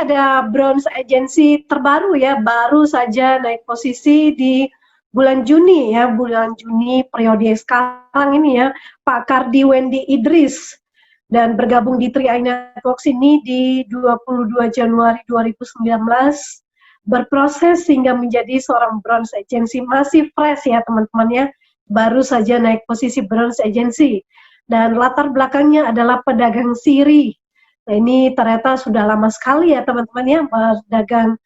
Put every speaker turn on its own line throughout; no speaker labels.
ada bronze agency terbaru ya, baru saja naik posisi di bulan Juni ya, bulan Juni periode sekarang ini ya, Pak Kardi Wendy Idris, dan bergabung di 3i Networks ini di 22 Januari 2019, berproses hingga menjadi seorang bronze agency, masih fresh ya teman-teman ya, baru saja naik posisi bronze agency, dan latar belakangnya adalah pedagang siri. Nah, ini ternyata sudah lama sekali ya teman-teman ya, berdagang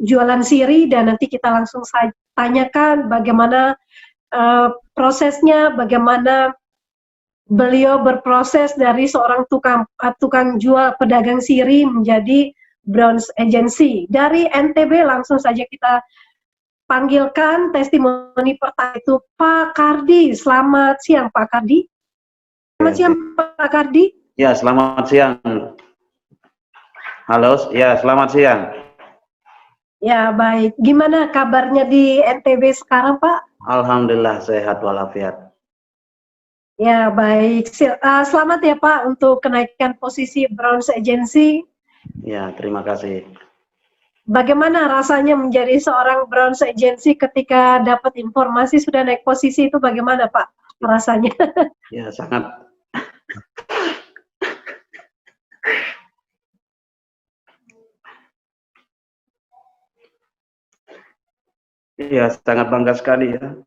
jualan siri, dan nanti kita langsung tanyakan bagaimana prosesnya, bagaimana beliau berproses dari seorang tukang jual pedagang siri menjadi bronze agency. Dari NTB langsung saja kita panggilkan testimoni pertama itu Pak Kardi. Selamat siang Pak Kardi. Selamat siang Pak Kardi.
Ya, selamat siang. Halo, ya selamat siang.
Ya, baik. Gimana kabarnya di NTB sekarang, Pak?
Alhamdulillah sehat walafiat.
Ya, baik. Selamat ya, Pak, untuk kenaikan posisi bronze agency.
Ya, terima kasih.
Bagaimana rasanya menjadi seorang bronze agency ketika dapat informasi sudah naik posisi itu, bagaimana, Pak, rasanya?
Ya, sangat. Iya, sangat bangga sekali ya.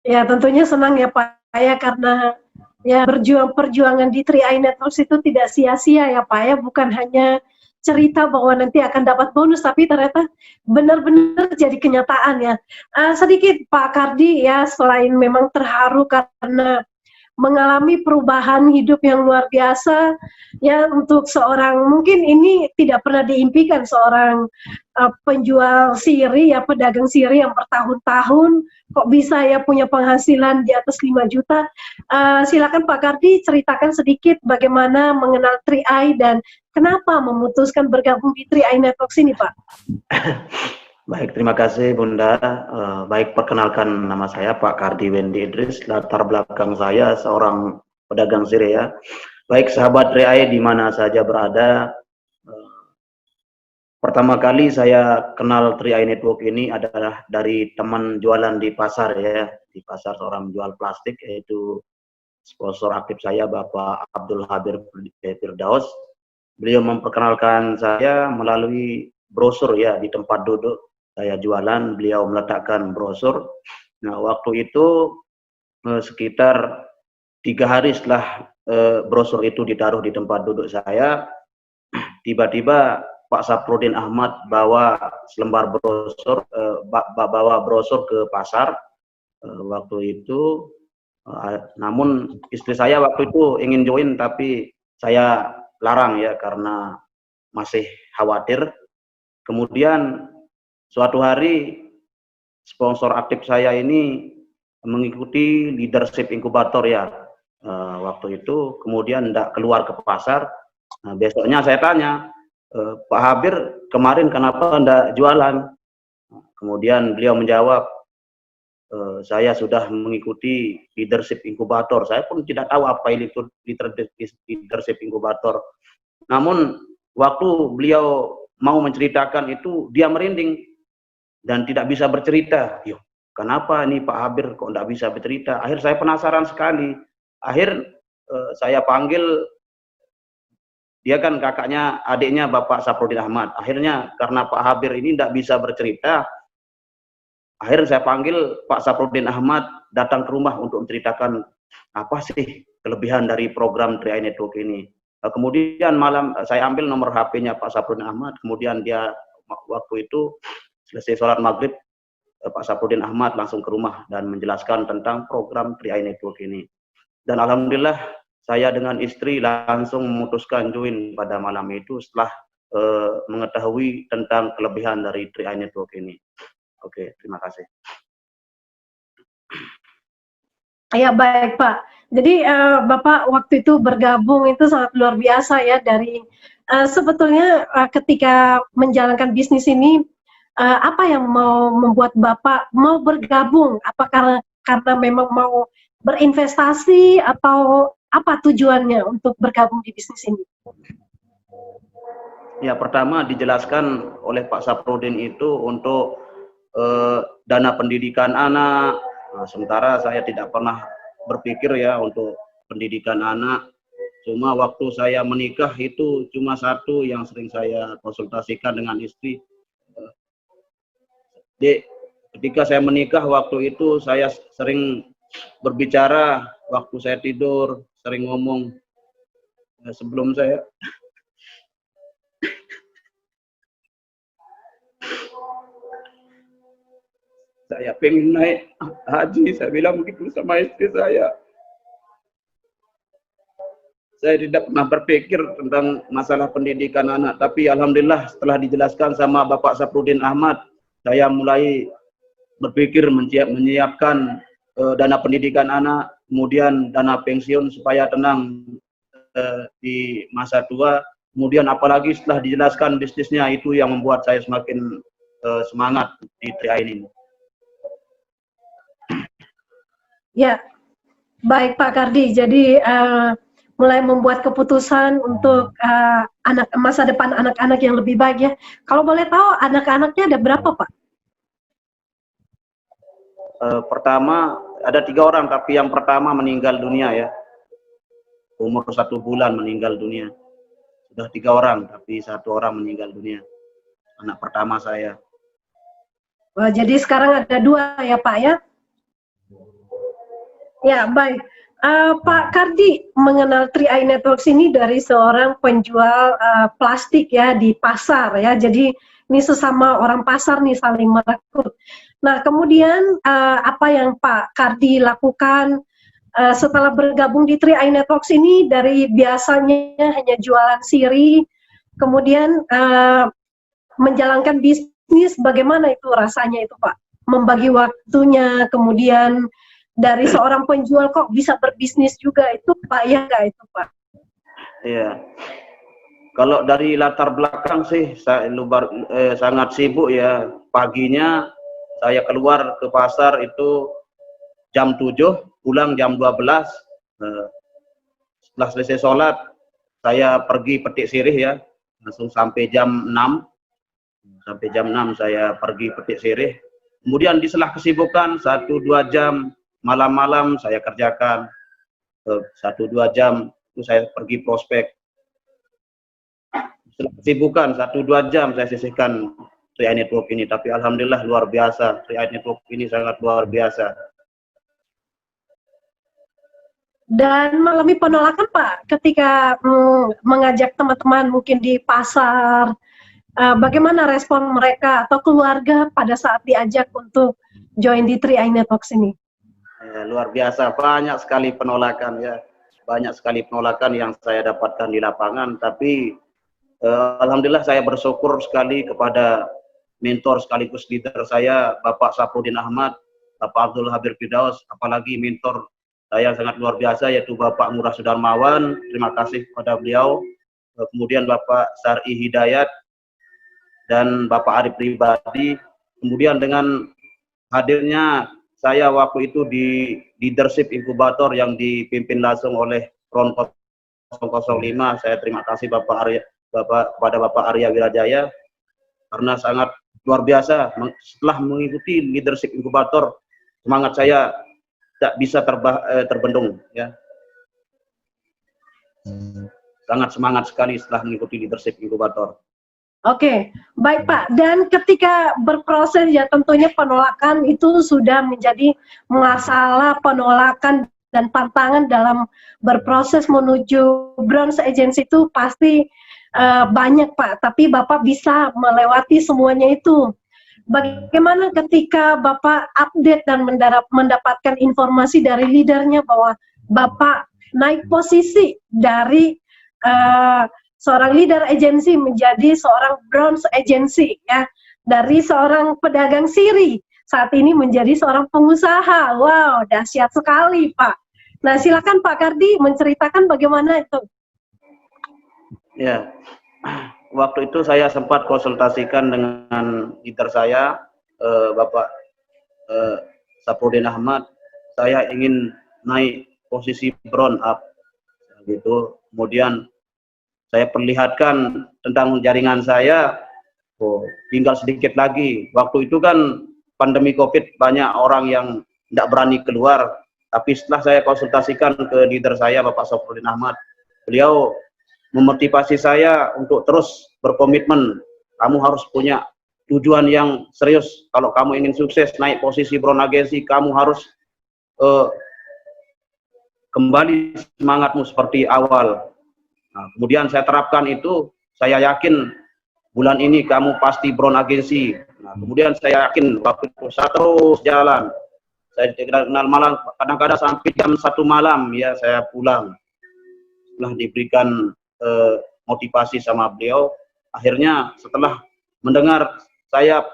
Ya, tentunya senang ya Pak ya, karena ya perjuangan di 3i Networks itu tidak sia-sia ya Pak ya, bukan hanya cerita bahwa nanti akan dapat bonus, tapi ternyata benar-benar jadi kenyataan ya. Sedikit Pak Kardi ya, selain memang terharu karena mengalami perubahan hidup yang luar biasa ya, untuk seorang, mungkin ini tidak pernah diimpikan seorang penjual siri ya, pedagang siri yang bertahun-tahun kok bisa ya punya penghasilan di atas 5 juta. Silakan Pak Kardi ceritakan sedikit bagaimana mengenal 3i dan kenapa memutuskan bergabung di 3i Networks ini Pak.
Baik, terima kasih Bunda. Baik, perkenalkan nama saya Pak Kardi Wendy Idris. Latar belakang saya seorang pedagang siri ya. Baik, sahabat 3i di mana saja berada. Pertama kali saya kenal 3i Network ini adalah dari teman jualan di pasar ya. Di pasar seorang jual plastik, yaitu sponsor aktif saya Bapak Abdul Habir Firdaus. Beliau memperkenalkan saya melalui brosur ya, di tempat duduk saya jualan, beliau meletakkan brosur. Nah, waktu itu sekitar 3 hari setelah brosur itu ditaruh di tempat duduk saya, tiba-tiba Pak Saprudin Ahmad bawa selembar brosur, bawa brosur ke pasar waktu itu. Namun istri saya waktu itu ingin join, tapi saya larang ya karena masih khawatir. Kemudian suatu hari sponsor aktif saya ini mengikuti leadership inkubator ya waktu itu, kemudian tidak keluar ke pasar. Nah, besoknya saya tanya, Pak Habir kemarin kenapa tidak jualan? Kemudian beliau menjawab, saya sudah mengikuti leadership inkubator. Saya pun tidak tahu apa itu leadership inkubator. Namun waktu beliau mau menceritakan itu, dia merinding dan tidak bisa bercerita. Yo, kenapa nih Pak Habir kok tidak bisa bercerita? Akhir saya penasaran sekali. Akhir saya panggil, dia kan kakaknya, adiknya Bapak Saprudin Ahmad. Akhirnya karena Pak Habir ini tidak bisa bercerita, akhir saya panggil Pak Saprudin Ahmad datang ke rumah untuk menceritakan apa sih kelebihan dari program 3i Network ini. Kemudian malam saya ambil nomor HP-nya Pak Saprudin Ahmad, kemudian dia waktu itu selesai sholat maghrib, Pak Saprudin Ahmad langsung ke rumah dan menjelaskan tentang program 3i Network ini. Dan alhamdulillah saya dengan istri langsung memutuskan join pada malam itu setelah mengetahui tentang kelebihan dari 3i Network ini. Oke, terima kasih.
Ya baik Pak. Jadi Bapak waktu itu bergabung itu sangat luar biasa ya, dari sebetulnya ketika menjalankan bisnis ini, apa yang mau membuat Bapak mau bergabung? Apa karena memang mau berinvestasi atau apa tujuannya untuk bergabung di bisnis ini?
Ya, pertama dijelaskan oleh Pak Saprudin itu untuk dana pendidikan anak. Nah, sementara saya tidak pernah berpikir ya untuk pendidikan anak. Cuma waktu saya menikah itu cuma satu yang sering saya konsultasikan dengan istri. Dek, ketika saya menikah waktu itu saya sering berbicara waktu saya tidur, sering ngomong sebelum saya pengen naik haji, saya bilang begitu sama istri saya. Saya tidak pernah berpikir tentang masalah pendidikan anak, tapi alhamdulillah setelah dijelaskan sama Bapak Saprudin Ahmad, saya mulai berpikir menyiapkan dana pendidikan anak, kemudian dana pensiun supaya tenang di masa tua. Kemudian apalagi setelah dijelaskan bisnisnya, itu yang membuat saya semakin semangat di TRI ini.
Ya, baik Pak Kardi. Jadi mulai membuat keputusan untuk masa depan anak-anak yang lebih baik ya. Kalau boleh tahu anak-anaknya ada berapa Pak?
Pertama ada 3 orang, tapi yang pertama meninggal dunia ya. Umur 1 bulan meninggal dunia. Sudah 3 orang, tapi 1 orang meninggal dunia. Anak pertama saya.
Wah, jadi sekarang ada 2 ya Pak ya? Ya, baik. Pak Kardi mengenal 3i Networks ini dari seorang penjual plastik ya di pasar ya. Jadi ini sesama orang pasar nih saling merekrut. Nah, kemudian apa yang Pak Kardi lakukan setelah bergabung di 3i Networks ini, dari biasanya hanya jualan siri, kemudian menjalankan bisnis, bagaimana itu rasanya itu Pak? Membagi waktunya, kemudian dari seorang penjual kok bisa berbisnis juga, itu Pak ya nggak itu Pak?
Iya. Kalau dari latar belakang sih saya sangat sibuk ya. Paginya saya keluar ke pasar itu jam 7, pulang jam 12. Setelah selesai sholat, saya pergi petik sirih ya, langsung sampai jam 6. Sampai jam 6 saya pergi petik sirih. Kemudian di sela kesibukan 1-2 jam malam-malam saya kerjakan, 1-2 jam itu saya pergi prospek. Setelah kesibukan 1-2 jam saya sisihkan 3i Network ini, tapi alhamdulillah luar biasa, 3i Network ini sangat luar biasa.
Dan mengalami penolakan Pak ketika mengajak teman-teman mungkin di pasar, bagaimana respon mereka atau keluarga pada saat diajak untuk join di 3i Networks ini?
Ya, luar biasa, banyak sekali penolakan ya, banyak sekali penolakan yang saya dapatkan di lapangan, tapi alhamdulillah saya bersyukur sekali kepada mentor sekaligus leader saya, Bapak Saprudin Ahmad, Bapak Abdul Habir Firdaus, apalagi mentor saya sangat luar biasa yaitu Bapak Murah Sudarmawan, terima kasih kepada beliau, kemudian Bapak Sari Hidayat dan Bapak Arif Pribadi. Kemudian dengan hadirnya saya waktu itu di leadership inkubator yang dipimpin langsung oleh Ron 005, saya terima kasih kepada Bapak Arya Wirajaya karena sangat luar biasa. Setelah mengikuti leadership inkubator, semangat saya tak bisa terbendung ya. Sangat semangat sekali setelah mengikuti leadership inkubator.
Oke, baik Pak. Dan ketika berproses ya tentunya penolakan itu sudah menjadi masalah penolakan dan tantangan dalam berproses menuju bronze agency itu pasti banyak Pak. Tapi Bapak bisa melewati semuanya itu. Bagaimana ketika Bapak update dan mendapatkan informasi dari leadernya bahwa Bapak naik posisi dari seorang leader agency menjadi seorang bronze agency ya, dari seorang pedagang siri saat ini menjadi seorang pengusaha. Wow, dahsyat sekali Pak. Nah, silakan Pak Kardi menceritakan bagaimana itu.
Ya, waktu itu saya sempat konsultasikan dengan leader saya, Bapak Saprudin Ahmad. Saya ingin naik posisi brown up gitu. Kemudian saya perlihatkan tentang jaringan saya, tinggal sedikit lagi. Waktu itu kan pandemi COVID, banyak orang yang tidak berani keluar. Tapi setelah saya konsultasikan ke leader saya, Bapak Sofrudin Ahmad, beliau memotivasi saya untuk terus berkomitmen. Kamu harus punya tujuan yang serius. Kalau kamu ingin sukses naik posisi brown agency, kamu harus kembali semangatmu seperti awal. Nah, kemudian saya terapkan itu, saya yakin bulan ini kamu pasti brown agency. Nah, kemudian saya yakin waktu itu saya terus jalan. Saya kenal malam, kadang-kadang sampai jam 1 malam ya saya pulang. Setelah diberikan motivasi sama beliau, akhirnya setelah mendengar saya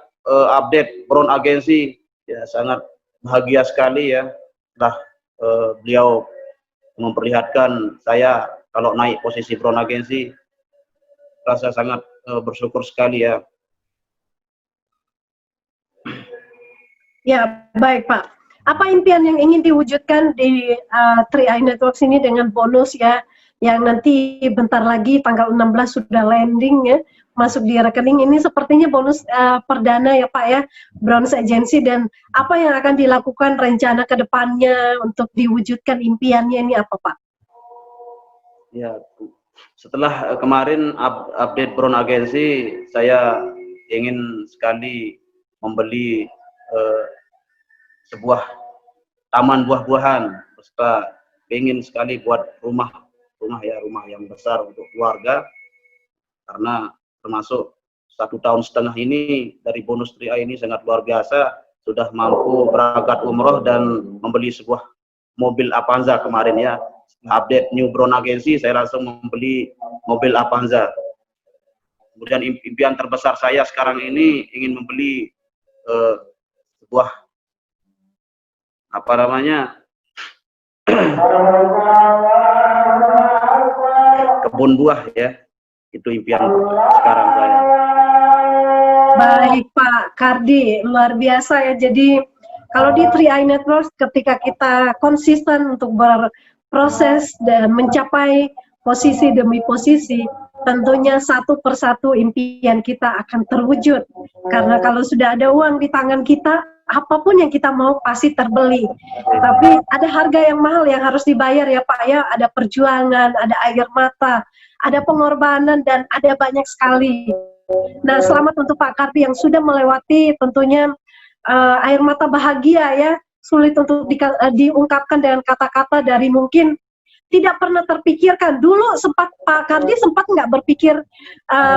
update brown agency, ya sangat bahagia sekali ya. Setelah beliau memperlihatkan saya kalau naik posisi brown agency, rasa sangat bersyukur sekali ya.
Ya, baik Pak. Apa impian yang ingin diwujudkan di 3i Networks ini dengan bonus ya, yang nanti bentar lagi tanggal 16 sudah landing ya, masuk di rekening ini sepertinya bonus perdana ya Pak ya, Bronze Agency, dan apa yang akan dilakukan rencana ke depannya untuk diwujudkan impiannya ini apa Pak?
Ya, setelah kemarin update brown agency, saya ingin sekali membeli sebuah taman buah-buahan, serta ingin sekali buat rumah yang besar untuk keluarga, karena termasuk 1,5 tahun ini dari bonus 3i ini sangat luar biasa, sudah mampu berangkat umroh dan membeli sebuah mobil Avanza kemarin ya. Update new brown agency, saya langsung membeli mobil Avanza. Kemudian impian terbesar saya sekarang ini ingin membeli sebuah apa namanya kebun buah ya. Itu impian sekarang saya.
Baik Pak Kardi, luar biasa ya. Jadi kalau di 3i Networks, ketika kita konsisten untuk berproses dan mencapai posisi demi posisi, tentunya satu persatu impian kita akan terwujud. Karena kalau sudah ada uang di tangan kita, apapun yang kita mau pasti terbeli. Tapi ada harga yang mahal yang harus dibayar ya Pak ya, ada perjuangan, ada air mata, ada pengorbanan, dan ada banyak sekali. Nah, selamat untuk Pak Kardi yang sudah melewati tentunya air mata bahagia ya, sulit untuk diungkapkan dengan kata-kata, dari mungkin tidak pernah terpikirkan. Dulu sempat Pak Kardi sempat nggak berpikir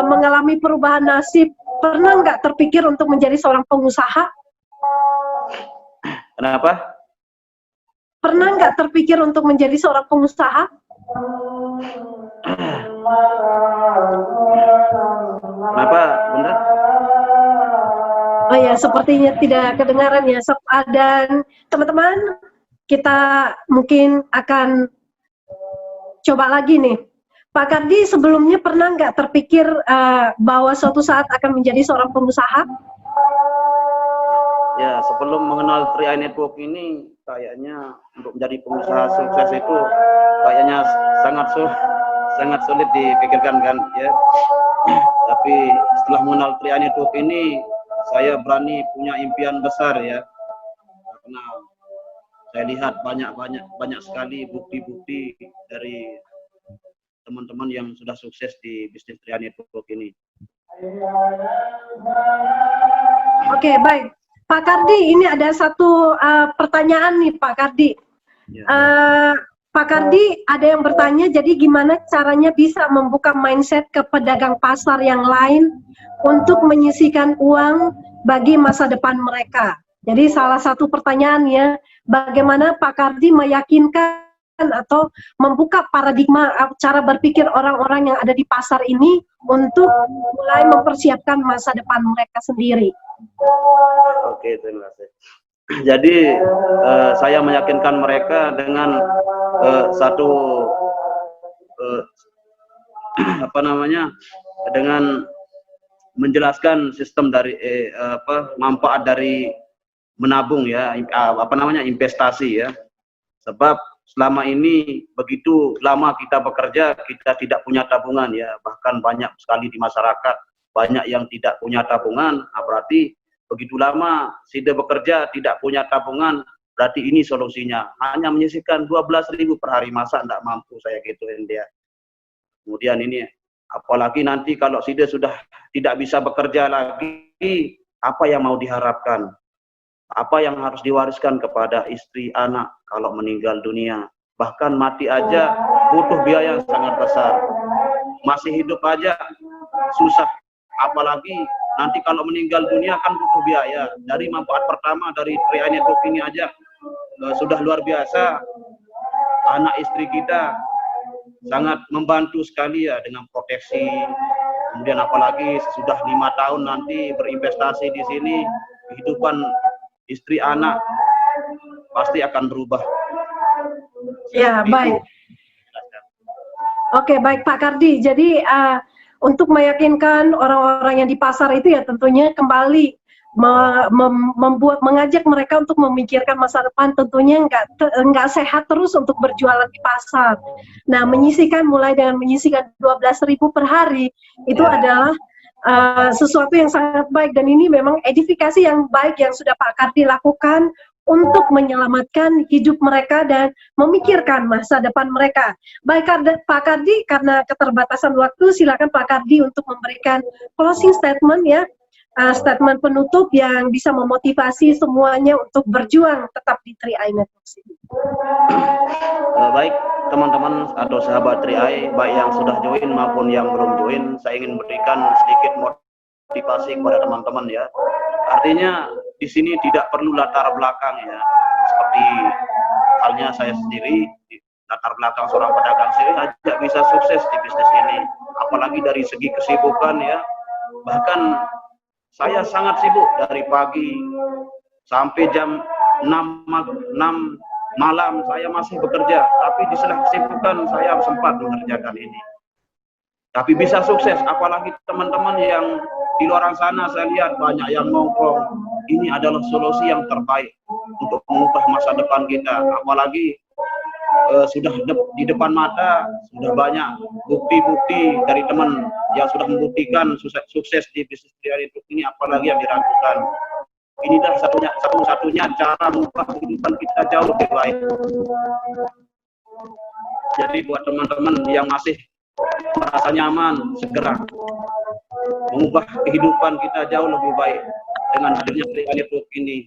mengalami perubahan nasib, pernah nggak terpikir untuk menjadi seorang pengusaha?
Kenapa?
Pernah nggak terpikir untuk menjadi seorang pengusaha?
Kenapa, Bunda?
Oh ya, sepertinya tidak kedengaran ya. Dan teman-teman, kita mungkin akan coba lagi nih. Pak Kardi sebelumnya pernah nggak terpikir bahwa suatu saat akan menjadi seorang pengusaha?
Ya, sebelum mengenal 3i Network ini, kayaknya untuk menjadi pengusaha sukses itu kayaknya sangat sulit dipikirkan kan ya. Tapi setelah mengenal 3i Network ini, saya berani punya impian besar ya, karena saya lihat banyak sekali bukti-bukti dari teman-teman yang sudah sukses di bisnis 3i Network ini.
Oke, baik Pak Kardi, ini ada satu pertanyaan nih Pak Kardi. Ya. Pak Kardi, ada yang bertanya, jadi gimana caranya bisa membuka mindset ke pedagang pasar yang lain untuk menyisihkan uang bagi masa depan mereka? Jadi salah satu pertanyaannya, bagaimana Pak Kardi meyakinkan atau membuka paradigma cara berpikir orang-orang yang ada di pasar ini untuk mulai mempersiapkan masa depan mereka sendiri?
Oke, terima kasih. Jadi saya meyakinkan mereka dengan dengan menjelaskan sistem dari manfaat dari menabung ya, investasi ya. Sebab selama ini begitu lama kita bekerja, kita tidak punya tabungan ya. Bahkan banyak sekali di masyarakat, banyak yang tidak punya tabungan. Nah, berarti begitu lama sudah bekerja, tidak punya tabungan, berarti ini solusinya. Hanya menyisihkan 12.000 per hari, masa tidak mampu saya gituin dia. Kemudian ini, apalagi nanti kalau sudah tidak bisa bekerja lagi, apa yang mau diharapkan? Apa yang harus diwariskan kepada istri, anak kalau meninggal dunia? Bahkan mati aja butuh biaya yang sangat besar. Masih hidup aja susah. Apalagi nanti kalau meninggal dunia kan butuh biaya. Dari manfaat pertama dari Tri Eye Network ini aja sudah luar biasa. Anak istri kita sangat membantu sekali ya dengan proteksi. Kemudian apalagi sudah 5 tahun nanti berinvestasi di sini, kehidupan istri anak pasti akan berubah.
Ya, baik. Oke, baik Pak Kardi. Jadi untuk meyakinkan orang-orang yang di pasar itu ya tentunya kembali mengajak mereka untuk memikirkan masa depan, tentunya nggak sehat terus untuk berjualan di pasar. Nah, mulai dengan menyisihkan 12.000 per hari itu adalah sesuatu yang sangat baik, dan ini memang edifikasi yang baik yang sudah Pak Kardi lakukan untuk menyelamatkan hidup mereka dan memikirkan masa depan mereka. Baik Pak Kardi, karena keterbatasan waktu, silakan Pak Kardi untuk memberikan closing statement ya, statement penutup yang bisa memotivasi semuanya untuk berjuang tetap di Tri Eye Network.
Baik teman-teman atau sahabat Tri Eye, baik yang sudah join maupun yang belum join, saya ingin memberikan sedikit motivasi kepada teman-teman ya. Artinya di sini tidak perlu latar belakang ya, seperti halnya saya sendiri, latar belakang seorang pedagang sendiri aja bisa sukses di bisnis ini. Apalagi dari segi kesibukan ya, bahkan saya sangat sibuk dari pagi sampai jam 6 malam saya masih bekerja, tapi di sela kesibukan saya sempat mengerjakan ini. Tapi bisa sukses, apalagi teman-teman yang di luar sana saya lihat banyak yang nongkrong. Ini adalah solusi yang terbaik untuk mengubah masa depan kita. Apalagi sudah di depan mata, sudah banyak bukti-bukti dari teman yang sudah membuktikan sukses di bisnis itu ini, apalagi yang diragukan. Ini adalah satu-satunya cara mengubah kehidupan kita jauh lebih baik. Jadi buat teman-teman yang masih merasa nyaman, segera mengubah kehidupan kita jauh lebih baik dengan hadirnya Tri Eye Network ini.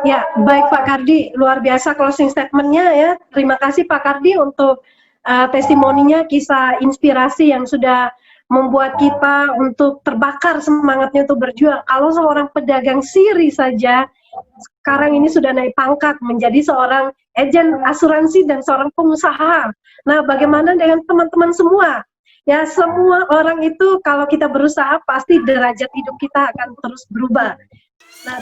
Ya, baik Pak Kardi, luar biasa closing statement-nya ya. Terima kasih Pak Kardi untuk testimoninya, kisah inspirasi yang sudah membuat kita untuk terbakar semangatnya untuk berjuang. Kalau seorang pedagang siri saja sekarang ini sudah naik pangkat menjadi seorang agen asuransi dan seorang pengusaha. Nah, bagaimana dengan teman-teman semua? Ya, semua orang itu kalau kita berusaha pasti derajat hidup kita akan terus berubah. Nah,